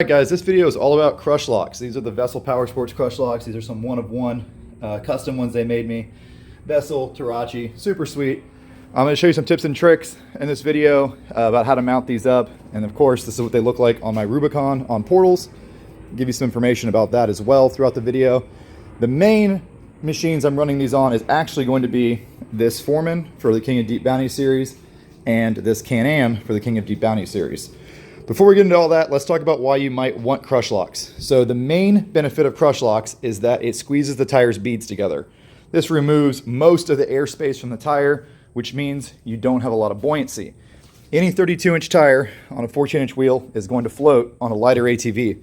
Alright guys, this video is all about Crushlox. These are the Vessel Power Sports Crushlox. These are some one-of-one custom ones they made me. Vessel, Terache, super sweet. I'm going to show you some tips and tricks in this video about how to mount these up. And of course, this is what they look like on my Rubicon on portals. I'll give you some information about that as well throughout the video. The main machines I'm running these on is actually going to be this Foreman for the King of Deep Bounty series and this Can-Am for the King of Deep Bounty series. Before we get into all that, let's talk about why you might want Crushlox. So the main benefit of Crushlox is that it squeezes the tire's beads together. This removes most of the airspace from the tire, which means you don't have a lot of buoyancy. Any 32-inch tire on a 14-inch wheel is going to float on a lighter ATV.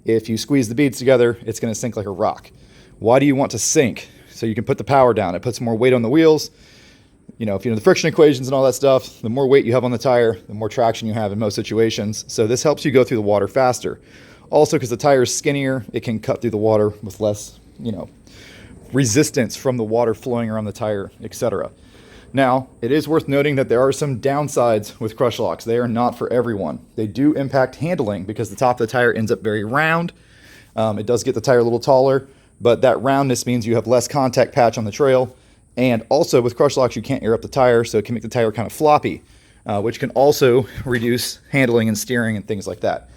If you squeeze the beads together, it's going to sink like a rock. Why do you want to sink? So you can put the power down. It puts more weight on the wheels. You know, if you know the friction equations and all that stuff, the more weight you have on the tire, the more traction you have in most situations. So this helps you go through the water faster. Also, because the tire is skinnier, it can cut through the water with less, resistance from the water flowing around the tire, etc. Now, it is worth noting that there are some downsides with Crushlox. They are not for everyone. They do impact handling because the top of the tire ends up very round. It does get the tire a little taller, but that roundness means you have less contact patch on the trail. And also with Crushlox, you can't air up the tire, so it can make the tire kind of floppy, which can also reduce handling and steering and things like that.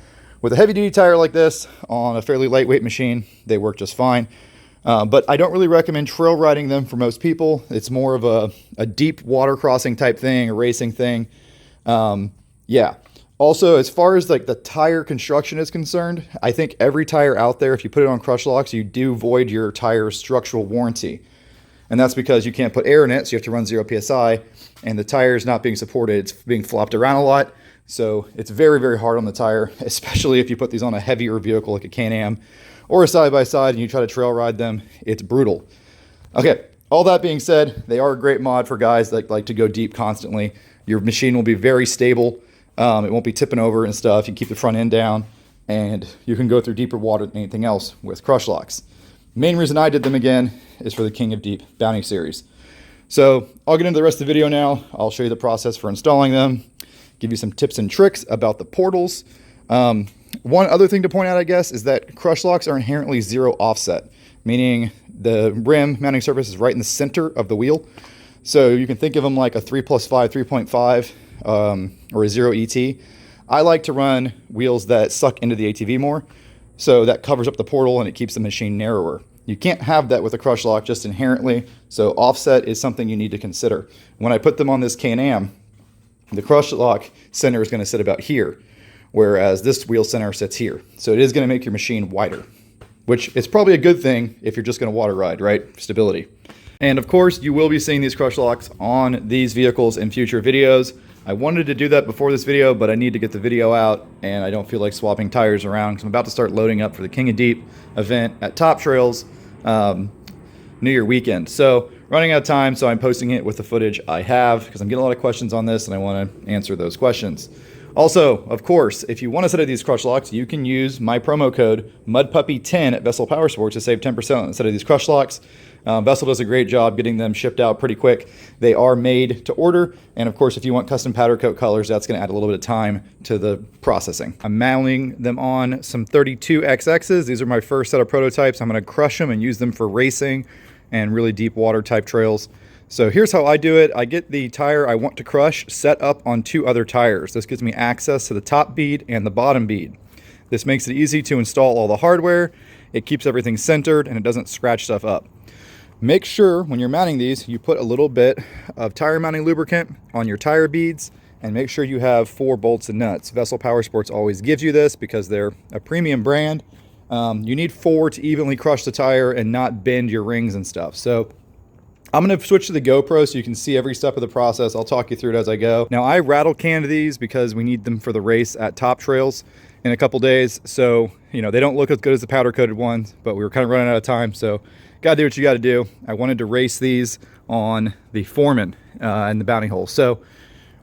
With a heavy-duty tire like this on a fairly lightweight machine, they work just fine. But I don't really recommend trail riding them for most people. It's more of a deep water crossing type thing, a racing thing. Yeah. Also, as far as like the tire construction is concerned, I think every tire out there, if you put it on Crushlox, you do void your tire's structural warranty. And that's because you can't put air in it, so you have to run 0 PSI, and the tire is not being supported. It's being flopped around a lot, so it's very, very hard on the tire, especially if you put these on a heavier vehicle like a Can-Am or a side-by-side and you try to trail ride them. It's brutal. Okay, all that being said, they are a great mod for guys that like to go deep constantly. Your machine will be very stable. It won't be tipping over and stuff. You keep the front end down, and you can go through deeper water than anything else with Crushlox. Main reason I did them again is for the King of Deep Bounty series. So I'll get into the rest of the video now. I'll show you the process for installing them, give you some tips and tricks about the portals. One other thing to point out, I guess, is that Crushlox are inherently zero offset, meaning the rim mounting surface is right in the center of the wheel. So you can think of them like a 3+5, 3.5, or a 0 ET. I like to run wheels that suck into the ATV more. So that covers up the portal and it keeps the machine narrower. You can't have that with a Crushlock just inherently, so offset is something you need to consider. When I put them on this Can-Am, the Crushlock center is going to sit about here, whereas this wheel center sits here. So it is going to make your machine wider, which is probably a good thing if you're just going to water ride, right? Stability. And of course, you will be seeing these Crushlocks on these vehicles in future videos. I wanted to do that before this video, but I need to get the video out, and I don't feel like swapping tires around because I'm about to start loading up for the King of Deep event at Top Trails New Year weekend. So running out of time, so I'm posting it with the footage I have because I'm getting a lot of questions on this and I want to answer those questions. Also, of course, if you want to set up these Crushlocks, you can use my promo code MUDPUPPY10 at Vessel Power Sports to save 10% on a set of these Crushlocks. Vessel does a great job getting them shipped out pretty quick. They are made to order, and of course, if you want custom powder coat colors, that's going to add a little bit of time to the processing. I'm mounting them on some 32XXs. These are my first set of prototypes. I'm going to crush them and use them for racing and really deep water type trails. So here's how I do it. I get the tire I want to crush set up on 2 other tires. This gives me access to the top bead and the bottom bead. This makes it easy to install all the hardware. It keeps everything centered and it doesn't scratch stuff up. Make sure when you're mounting these, you put a little bit of tire mounting lubricant on your tire beads and make sure you have 4 bolts and nuts. Vessel Power Sports always gives you this because they're a premium brand. You need 4 to evenly crush the tire and not bend your rings and stuff. So I'm going to switch to the GoPro so you can see every step of the process. I'll talk you through it as I go. Now I rattle canned these because we need them for the race at Top Trails in a couple days. So, they don't look as good as the powder coated ones, but we were kind of running out of time. So gotta do what you gotta do. I wanted to race these on the Foreman and the bounty hole. So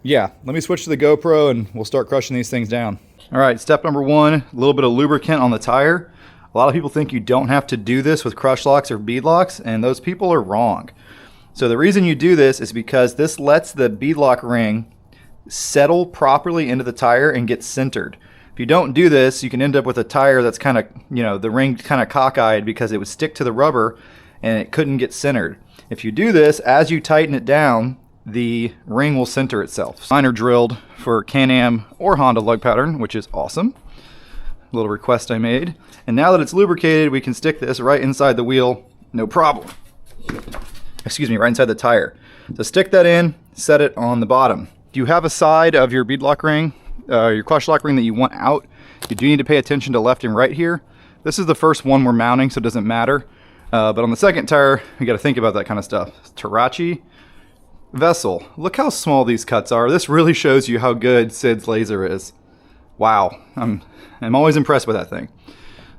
yeah, let me switch to the GoPro and we'll start crushing these things down. All right, step number 1, a little bit of lubricant on the tire. A lot of people think you don't have to do this with Crushlocks or beadlocks, and those people are wrong. So the reason you do this is because this lets the beadlock ring settle properly into the tire and get centered. If you don't do this, you can end up with a tire that's kind of, you know, the ring kind of cockeyed because it would stick to the rubber and it couldn't get centered. If you do this, as you tighten it down, the ring will center itself. Mine are drilled for Can-Am or Honda lug pattern, which is awesome. A little request I made. And now that it's lubricated, we can stick this right inside the wheel, no problem. Excuse me, right inside the tire. So stick that in, set it on the bottom. If you have a side of your beadlock ring, your Crushlock ring that you want out, you do need to pay attention to left and right here. This is the first one we're mounting, so it doesn't matter. But on the second tire, you got to think about that kind of stuff. Terache vessel. Look how small these cuts are. This really shows you how good Sid's laser is. Wow, I'm always impressed with that thing.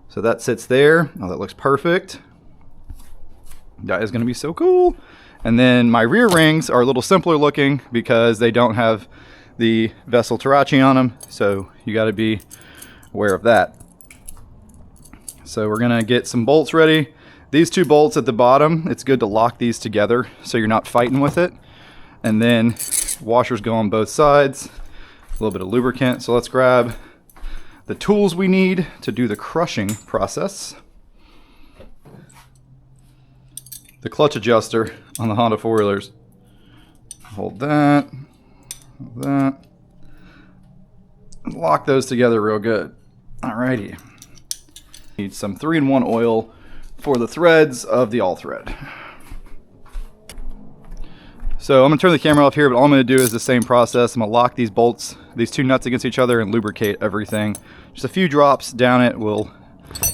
So that sits there. Oh, that looks perfect. That is going to be so cool. And then my rear rings are a little simpler looking because they don't have the vessel Terache on them, so you got to be aware of that. So we're gonna get some bolts ready. These two bolts at the bottom, it's good to lock these together so you're not fighting with it. And then washers go on both sides, a little bit of lubricant. So let's grab the tools we need to do the crushing process. The clutch adjuster on the Honda four-wheelers. Hold that. That. Lock those together real good. Alrighty. Need some 3-in-1 oil for the threads of the all thread. So I'm gonna turn the camera off here, but all I'm gonna do is the same process. I'm gonna lock these bolts, these two nuts against each other, and lubricate everything. Just a few drops down it will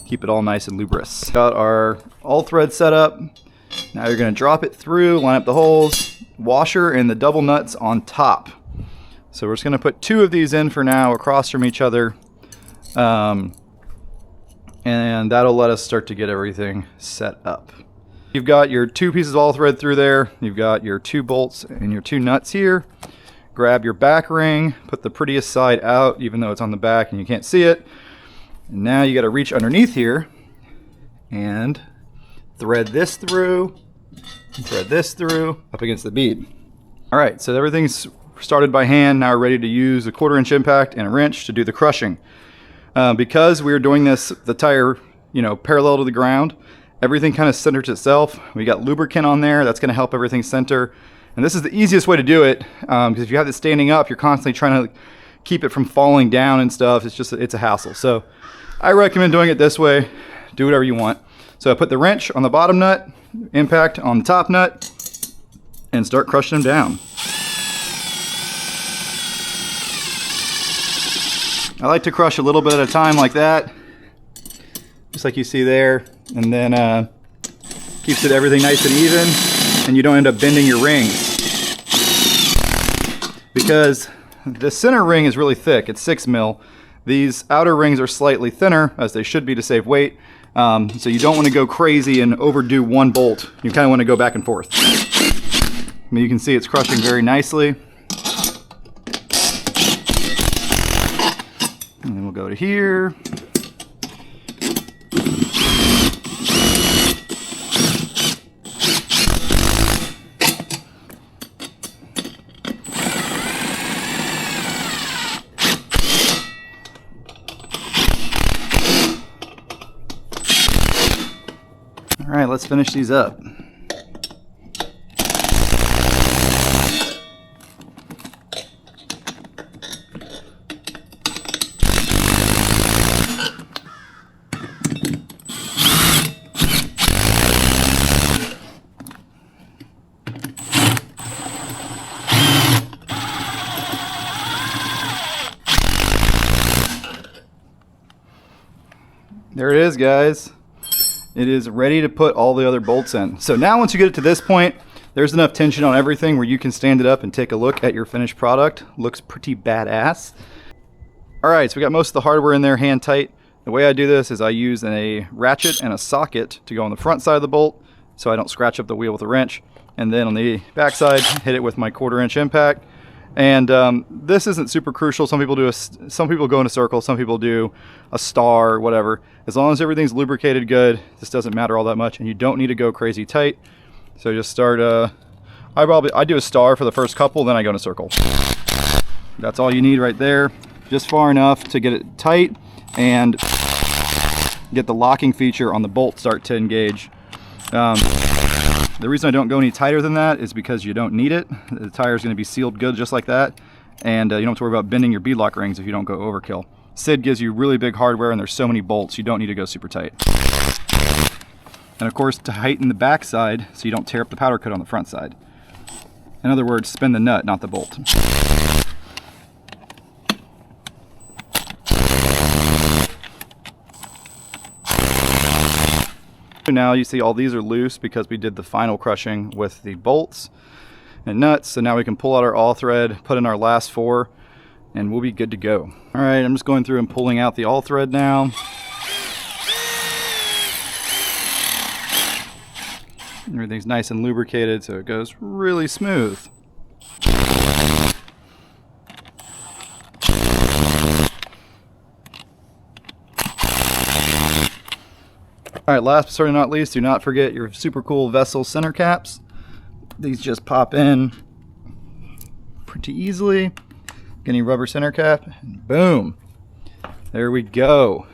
keep it all nice and lubrous. Got our all thread set up. Now you're gonna drop it through, line up the holes, washer and the double nuts on top. So we're just going to put 2 of these in for now across from each other, and that'll let us start to get everything set up. You've got your 2 pieces of all thread through there, you've got your 2 bolts and your 2 nuts here. Grab your back ring, put the prettiest side out even though it's on the back and you can't see it. And now you got to reach underneath here and thread this through, up against the bead. Alright, so everything's started by hand. Now we're ready to use a 1/4-inch impact and a wrench to do the crushing. Because we're doing this, the tire, you know, parallel to the ground, everything kind of centers itself. We got lubricant on there, that's going to help everything center. And this is the easiest way to do it, because if you have it standing up, you're constantly trying to keep it from falling down and stuff. It's a hassle. So I recommend doing it this way. Do whatever you want. So I put the wrench on the bottom nut, impact on the top nut, and start crushing them down. I like to crush a little bit at a time like that, just like you see there, and then keeps everything nice and even, and you don't end up bending your rings. Because the center ring is really thick, it's 6 mil. These outer rings are slightly thinner, as they should be to save weight, so you don't want to go crazy and overdo one bolt. You kind of want to go back and forth. I mean, you can see it's crushing very nicely. And then we'll go to here. All right, let's finish these up. There it is, guys. It is ready to put all the other bolts in. So now once you get it to this point, there's enough tension on everything where you can stand it up and take a look at your finished product. Looks pretty badass. All right, so we got most of the hardware in there hand tight. The way I do this is I use a ratchet and a socket to go on the front side of the bolt so I don't scratch up the wheel with a wrench. And then on the back side, hit it with my 1/4-inch impact. And this isn't super crucial. Some people go in a circle, some people do a star or whatever. As long as everything's lubricated good, this doesn't matter all that much, and you don't need to go crazy tight. So just start, I do a star for the first couple, then I go in a circle. That's all you need right there. just far enough to get it tight and get the locking feature on the bolt start to engage. The reason I don't go any tighter than that is because you don't need it. The tire is going to be sealed good just like that, and you don't have to worry about bending your beadlock rings if you don't go overkill. SID gives you really big hardware, and there's so many bolts you don't need to go super tight. And of course, to heighten the back side so you don't tear up the powder coat on the front side. In other words, spin the nut, not the bolt. Now you see all these are loose because we did the final crushing with the bolts and nuts. So now we can pull out our all thread, put in our last 4, and we'll be good to go. All right, I'm just going through and pulling out the all thread now. Everything's nice and lubricated, so it goes really smooth. All right, last but certainly not least, do not forget your super cool vessel center caps. These just pop in pretty easily. Get any rubber center cap, and boom. There we go.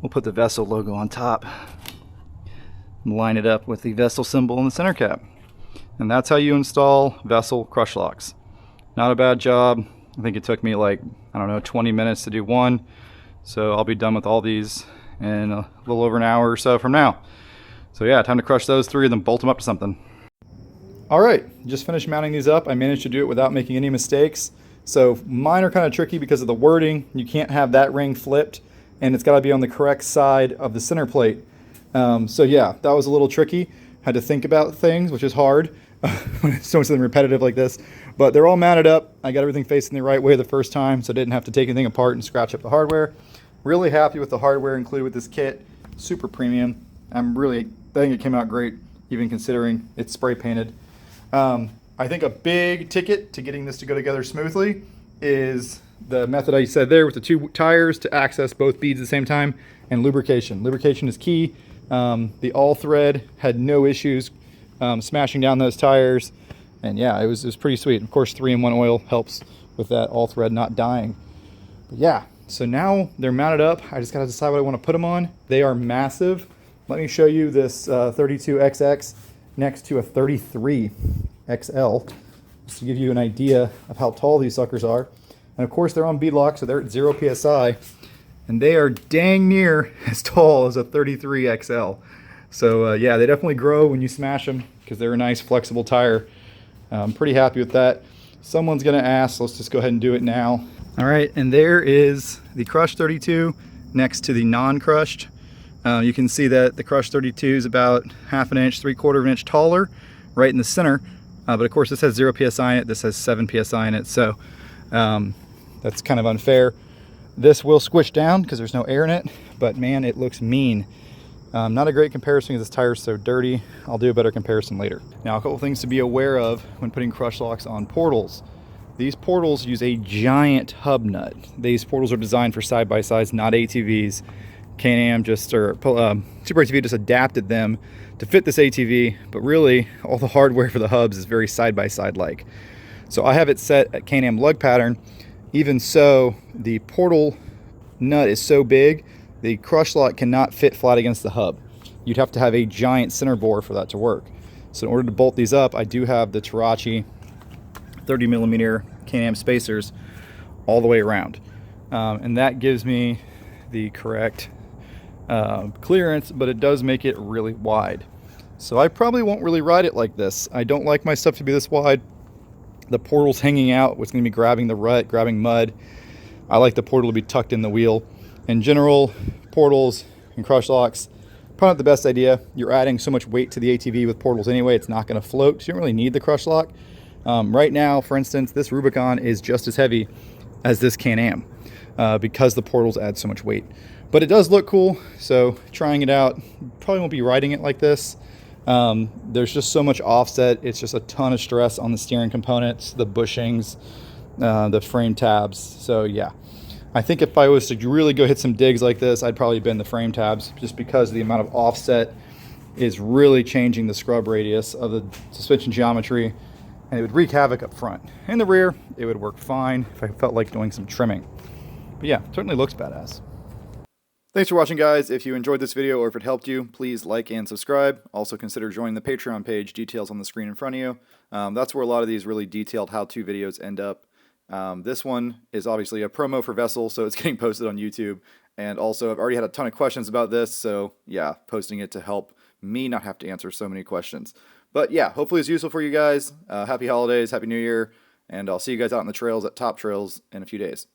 We'll put the vessel logo on top and line it up with the vessel symbol in the center cap. And that's how you install vessel Crushlocks. Not a bad job. I think it took me like, I don't know, 20 minutes to do one. So I'll be done with all these in a little over an hour or so from now. So yeah, time to crush those 3 and then bolt them up to something. All right, just finished mounting these up. I managed to do it without making any mistakes. So mine are kind of tricky because of the wording. You can't have that ring flipped, and it's got to be on the correct side of the center plate. So yeah, that was a little tricky. Had to think about things, which is hard when it's doing something repetitive like this. But they're all mounted up. I got everything facing the right way the first time, so I didn't have to take anything apart and scratch up the hardware. Really happy with the hardware included with this kit. Super premium. I think it came out great, even considering it's spray painted. I think a big ticket to getting this to go together smoothly is the method I said there with the 2 tires to access both beads at the same time, and lubrication. Lubrication is key. The all thread had no issues smashing down those tires, and yeah, it was pretty sweet. Of course, 3-in-1 oil helps with that all thread not dying. But yeah, so now they're mounted up. I just gotta decide what I want to put them on. They are massive. Let me show you this 32XX next to a 33XL, just to give you an idea of how tall these suckers are. And of course, they're on beadlock, so they're at 0 PSI, and they are dang near as tall as a 33XL. So yeah, they definitely grow when you smash them because they're a nice flexible tire. I'm pretty happy with that. Someone's gonna ask, let's just go ahead and do it now. All right, and there is the crushed 32 next to the non-crushed. You can see that the crushed 32 is about 1/2 inch, 3/4 inch taller, right in the center. But of course, this has 0 PSI in it. This has 7 PSI in it, so that's kind of unfair. This will squish down because there's no air in it, but man, it looks mean. Not a great comparison because this tire is so dirty. I'll do a better comparison later. Now, a couple things to be aware of when putting Crushlocks on portals. These portals use a giant hub nut. These portals are designed for side-by-sides, not ATVs. Can-Am Super ATV just adapted them to fit this ATV, but really all the hardware for the hubs is very side-by-side like. So I have it set at Can-Am lug pattern. Even so, the portal nut is so big, the Crushlock cannot fit flat against the hub. You'd have to have a giant center bore for that to work. So in order to bolt these up, I do have the Terache 30mm Can-Am spacers all the way around. And that gives me the correct clearance, but it does make it really wide. So I probably won't really ride it like this. I don't like my stuff to be this wide. The portal's hanging out, it's gonna be grabbing the rut, grabbing mud. I like the portal to be tucked in the wheel. In general, portals and Crushlocks, probably not the best idea. You're adding so much weight to the ATV with portals anyway, it's not gonna float, so you don't really need the Crushlock. Right now, for instance, this Rubicon is just as heavy as this Can-Am because the portals add so much weight. But it does look cool, so trying it out, probably won't be riding it like this. There's just so much offset. It's just a ton of stress on the steering components, the bushings, the frame tabs. So yeah, I think if I was to really go hit some digs like this, I'd probably bend the frame tabs just because the amount of offset is really changing the scrub radius of the suspension geometry. and it would wreak havoc up front. In the rear, it would work fine if I felt like doing some trimming. But yeah, certainly looks badass. Thanks for watching, guys. If you enjoyed this video or if it helped you, please like and subscribe. Also consider joining the Patreon page, details on the screen in front of you. That's where a lot of these really detailed how-to videos end up. This one is obviously a promo for Vessel, so it's getting posted on YouTube. And also, I've already had a ton of questions about this, so yeah, posting it to help me not have to answer so many questions. But yeah, hopefully it's useful for you guys. Happy holidays, Happy New Year, and I'll see you guys out on the trails at Top Trails in a few days.